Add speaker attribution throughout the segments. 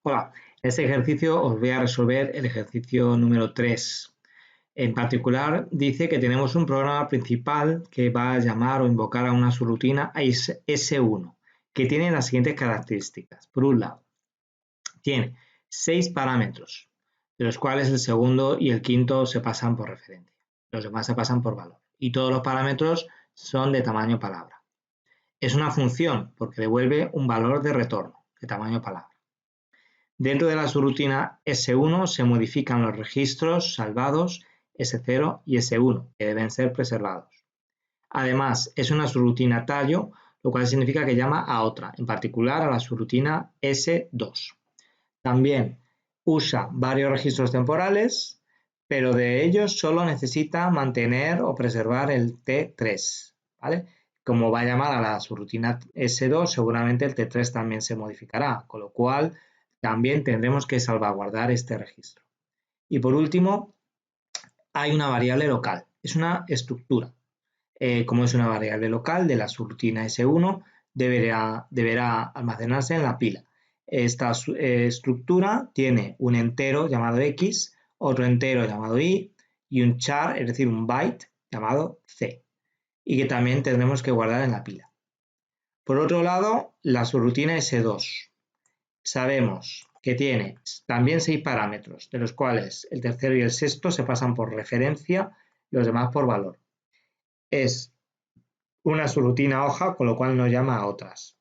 Speaker 1: Hola, en este ejercicio os voy a resolver el ejercicio número 3. En particular, dice que tenemos un programa principal que va a llamar o invocar a una subrutina S1, que tiene las siguientes características. Por un lado, tiene 6 parámetros, de los cuales el segundo y el quinto se pasan por referencia. Los demás se pasan por valor. Y todos los parámetros son de tamaño palabra. Es una función porque devuelve un valor de retorno, de tamaño palabra. Dentro de la subrutina S1 se modifican los registros salvados S0 y S1, que deben ser preservados. Además, es una subrutina tallo, lo cual significa que llama a otra, en particular a la subrutina S2. También usa varios registros temporales, pero de ellos solo necesita mantener o preservar el T3, ¿vale? Como va a llamar a la subrutina S2, seguramente el T3 también se modificará, con lo cual también tendremos que salvaguardar este registro. Y por último, hay una variable local, es una estructura. Como es una variable local de la subrutina S1, deberá almacenarse en la pila. Esta estructura tiene un entero llamado X, otro entero llamado Y y un char, es decir, un byte llamado C, y que también tendremos que guardar en la pila. Por otro lado, la subrutina S2. Sabemos que tiene también 6 parámetros, de los cuales el tercero y el sexto se pasan por referencia, los demás por valor. Es una subrutina hoja, con lo cual no llama a otras.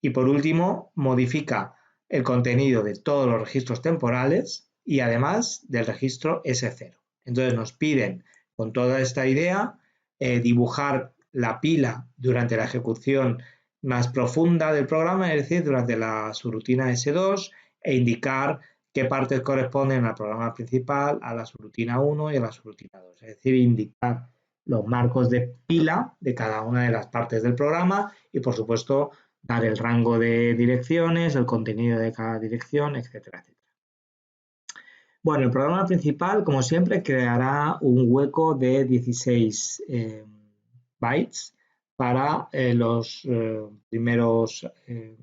Speaker 1: Y por último, modifica el contenido de todos los registros temporales y además del registro S0. Entonces nos piden, con toda esta idea, dibujar la pila durante la ejecución más profunda del programa, es decir, durante la subrutina S2, e indicar qué partes corresponden al programa principal, a la subrutina 1 y a la subrutina 2. Es decir, indicar los marcos de pila de cada una de las partes del programa y, por supuesto, dar el rango de direcciones, el contenido de cada dirección, etcétera, etcétera. Bueno, el programa principal, como siempre, creará un hueco de 16 bytes para los primeros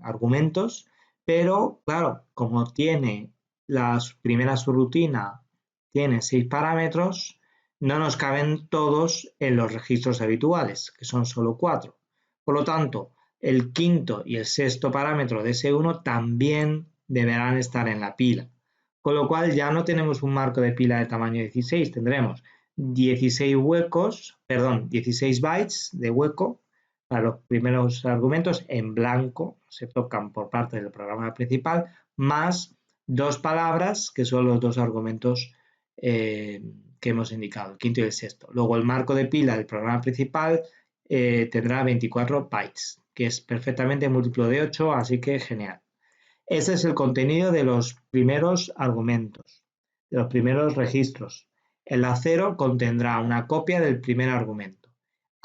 Speaker 1: argumentos, pero, claro, como tiene la primera subrutina, tiene 6 parámetros, no nos caben todos en los registros habituales, que son solo 4. Por lo tanto, el quinto y el sexto parámetro de S1 también deberán estar en la pila. Con lo cual ya no tenemos un marco de pila de tamaño 16, tendremos 16 bytes de hueco para los primeros argumentos en blanco, se tocan por parte del programa principal, más 2 palabras, que son los 2 argumentos que hemos indicado, el quinto y el sexto. Luego el marco de pila del programa principal tendrá 24 bytes, que es perfectamente múltiplo de 8, así que genial. Ese es el contenido de los primeros argumentos, de los primeros registros. El A0 contendrá una copia del primer argumento.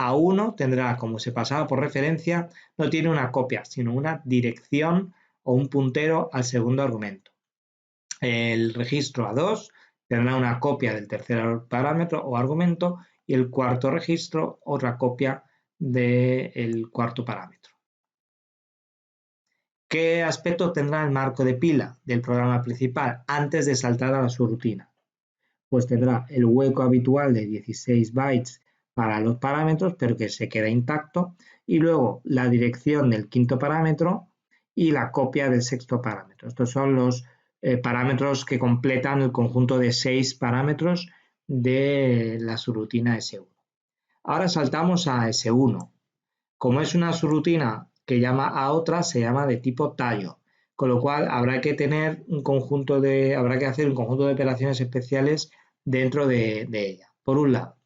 Speaker 1: A1 tendrá, como se pasaba por referencia, no tiene una copia, sino una dirección o un puntero al segundo argumento. El registro A2 tendrá una copia del tercer parámetro o argumento y el cuarto registro otra copia del cuarto parámetro. ¿Qué aspecto tendrá el marco de pila del programa principal antes de saltar a la subrutina? Pues tendrá el hueco habitual de 16 bytes para los parámetros, pero que se queda intacto, y luego la dirección del quinto parámetro y la copia del sexto parámetro. Estos son los parámetros que completan el conjunto de 6 parámetros de la subrutina S1. Ahora saltamos a S1. Como es una subrutina que llama a otra, se llama de tipo tallo, con lo cual habrá que hacer un conjunto de operaciones especiales dentro de ella. Por un lado,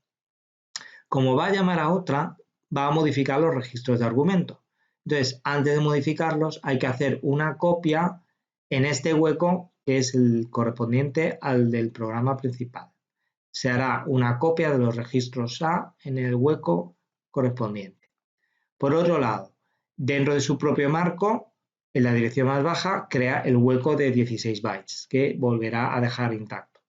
Speaker 1: como va a llamar a otra, va a modificar los registros de argumento. Entonces, antes de modificarlos, hay que hacer una copia en este hueco que es el correspondiente al del programa principal. Se hará una copia de los registros A en el hueco correspondiente. Por otro lado, dentro de su propio marco, en la dirección más baja, crea el hueco de 16 bytes, que volverá a dejar intacto.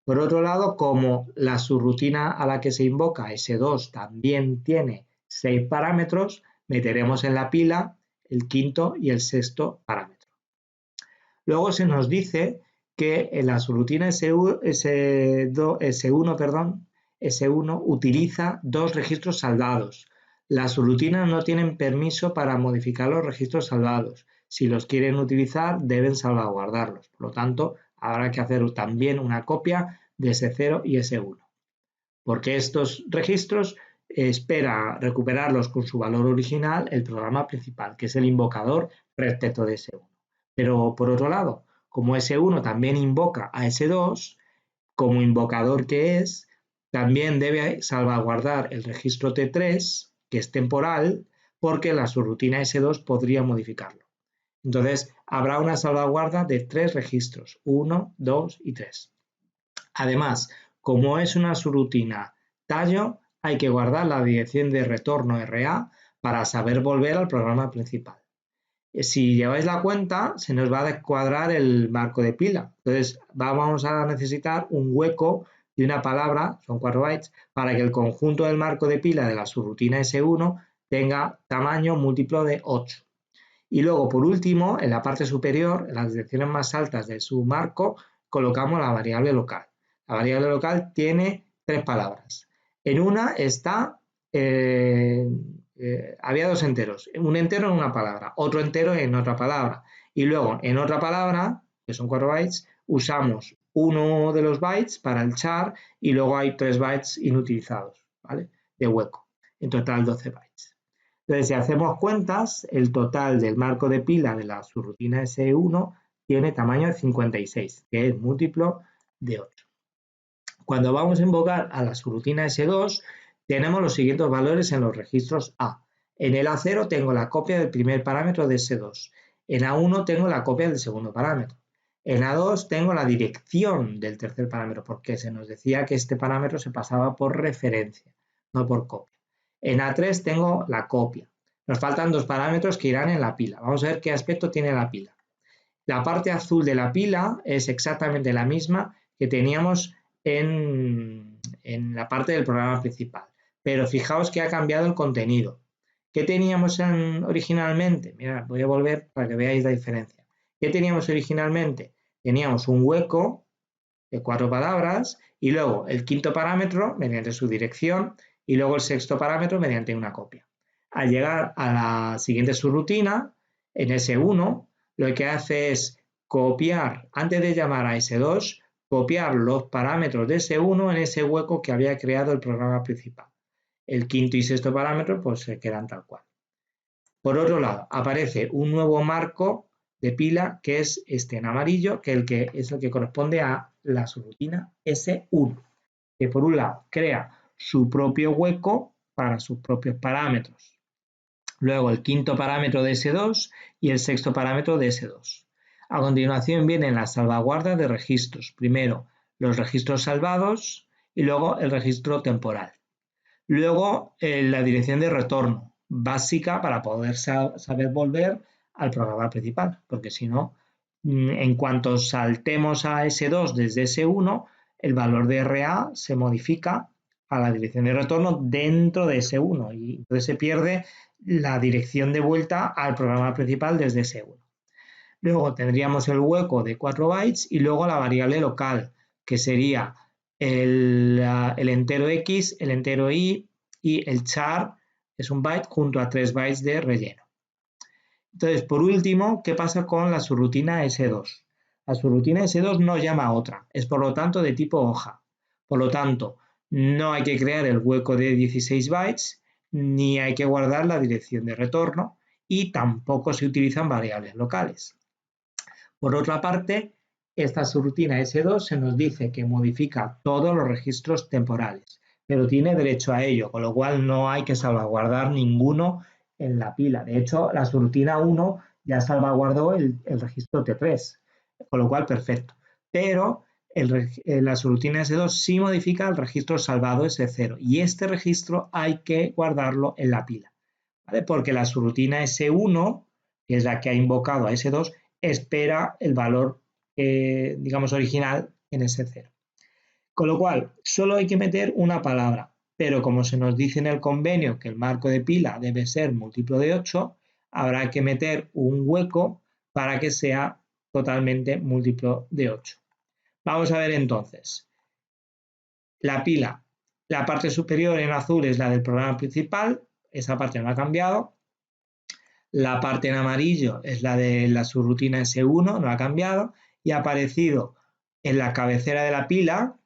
Speaker 1: Por otro lado, como la subrutina a la que se invoca S2 también tiene 6 parámetros, meteremos en la pila el quinto y el sexto parámetro. Luego se nos dice que en la subrutina S1 utiliza dos registros salvados. Las subrutinas no tienen permiso para modificar los registros salvados. Si los quieren utilizar, deben salvaguardarlos. Por lo tanto, habrá que hacer también una copia de S0 y S1. Porque estos registros espera recuperarlos con su valor original el programa principal, que es el invocador respecto de S1. Pero por otro lado, como S1 también invoca a S2, como invocador que es, también debe salvaguardar el registro T3, que es temporal, porque la subrutina S2 podría modificarlo. Entonces, habrá una salvaguarda de 3 registros, 1, 2 y 3. Además, como es una subrutina tallo, hay que guardar la dirección de retorno RA para saber volver al programa principal. Si lleváis la cuenta, se nos va a descuadrar el marco de pila. Entonces, vamos a necesitar un hueco de una palabra, son 4 bytes, para que el conjunto del marco de pila de la subrutina S1 tenga tamaño múltiplo de 8. Y luego, por último, en la parte superior, en las direcciones más altas de su marco, colocamos la variable local. La variable local tiene 3 palabras. En una está, había 2 enteros, un entero en una palabra, otro entero en otra palabra. Y luego, en otra palabra, que son 4 bytes, usamos uno de los bytes para el char y luego hay 3 bytes inutilizados, ¿vale? De hueco. En total 12 bytes. Entonces, si hacemos cuentas, el total del marco de pila de la subrutina S1 tiene tamaño de 56, que es múltiplo de 8. Cuando vamos a invocar a la subrutina S2, tenemos los siguientes valores en los registros A. En el A0 tengo la copia del primer parámetro de S2. En A1 tengo la copia del segundo parámetro. En A2 tengo la dirección del tercer parámetro, porque se nos decía que este parámetro se pasaba por referencia, no por copia. En A3 tengo la copia. Nos faltan 2 parámetros que irán en la pila. Vamos a ver qué aspecto tiene la pila. La parte azul de la pila es exactamente la misma que teníamos en la parte del programa principal. Pero fijaos que ha cambiado el contenido. ¿Qué teníamos originalmente? Mirad, voy a volver para que veáis la diferencia. ¿Qué teníamos originalmente? Teníamos un hueco de 4 palabras y luego el quinto parámetro mediante su dirección y luego el sexto parámetro mediante una copia. Al llegar a la siguiente subrutina, en S1, lo que hace es copiar, antes de llamar a S2, copiar los parámetros de S1 en ese hueco que había creado el programa principal. El quinto y sexto parámetro pues se quedan tal cual. Por otro lado, aparece un nuevo marco de pila que es este en amarillo, que es el que corresponde a la subrutina S1, que por un lado crea su propio hueco para sus propios parámetros. Luego el quinto parámetro de S2 y el sexto parámetro de S2. A continuación vienen las salvaguardas de registros. Primero los registros salvados y luego el registro temporal. Luego la dirección de retorno, básica para poder saber volver al programa principal, porque si no, en cuanto saltemos a S2 desde S1, el valor de RA se modifica a la dirección de retorno dentro de S1 y entonces se pierde la dirección de vuelta al programa principal desde S1. Luego tendríamos el hueco de 4 bytes y luego la variable local, que sería el entero X, el entero Y y el char es un byte junto a 3 bytes de relleno. Entonces, por último, ¿qué pasa con la subrutina S2? La subrutina S2 no llama a otra, es por lo tanto de tipo hoja. Por lo tanto, no hay que crear el hueco de 16 bytes, ni hay que guardar la dirección de retorno y tampoco se utilizan variables locales. Por otra parte, esta subrutina S2 se nos dice que modifica todos los registros temporales, pero tiene derecho a ello, con lo cual no hay que salvaguardar ninguno en la pila. De hecho, la subrutina 1 ya salvaguardó el registro T3, con lo cual perfecto. Pero la subrutina S2 sí modifica el registro salvado S0 y este registro hay que guardarlo en la pila, ¿vale? Porque la subrutina S1, que es la que ha invocado a S2, espera el valor, digamos, original en S0. Con lo cual, solo hay que meter una palabra, pero como se nos dice en el convenio que el marco de pila debe ser múltiplo de 8, habrá que meter un hueco para que sea totalmente múltiplo de 8. Vamos a ver entonces. La pila, la parte superior en azul es la del programa principal, esa parte no ha cambiado. La parte en amarillo es la de la subrutina S1, no ha cambiado. Y ha aparecido en la cabecera de la pila,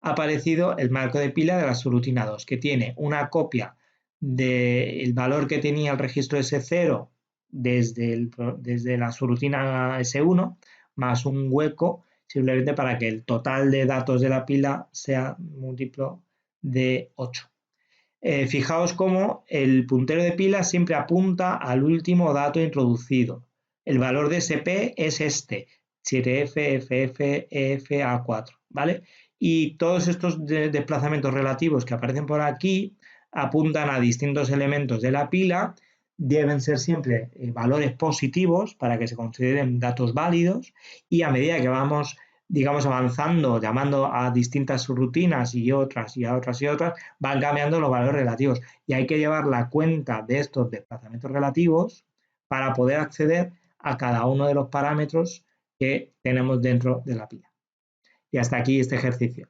Speaker 1: ha aparecido el marco de pila de la subrutina 2, que tiene una copia del valor que tenía el registro S0 desde la subrutina S1, más un hueco simplemente para que el total de datos de la pila sea múltiplo de 8. Fijaos cómo el puntero de pila siempre apunta al último dato introducido. El valor de SP es este, 7F, ¿vale? Y todos estos desplazamientos relativos que aparecen por aquí apuntan a distintos elementos de la pila, deben ser siempre valores positivos para que se consideren datos válidos, y a medida que vamos, digamos, avanzando, llamando a distintas subrutinas y otras, van cambiando los valores relativos. Y hay que llevar la cuenta de estos desplazamientos relativos para poder acceder a cada uno de los parámetros que tenemos dentro de la pila. Y hasta aquí este ejercicio.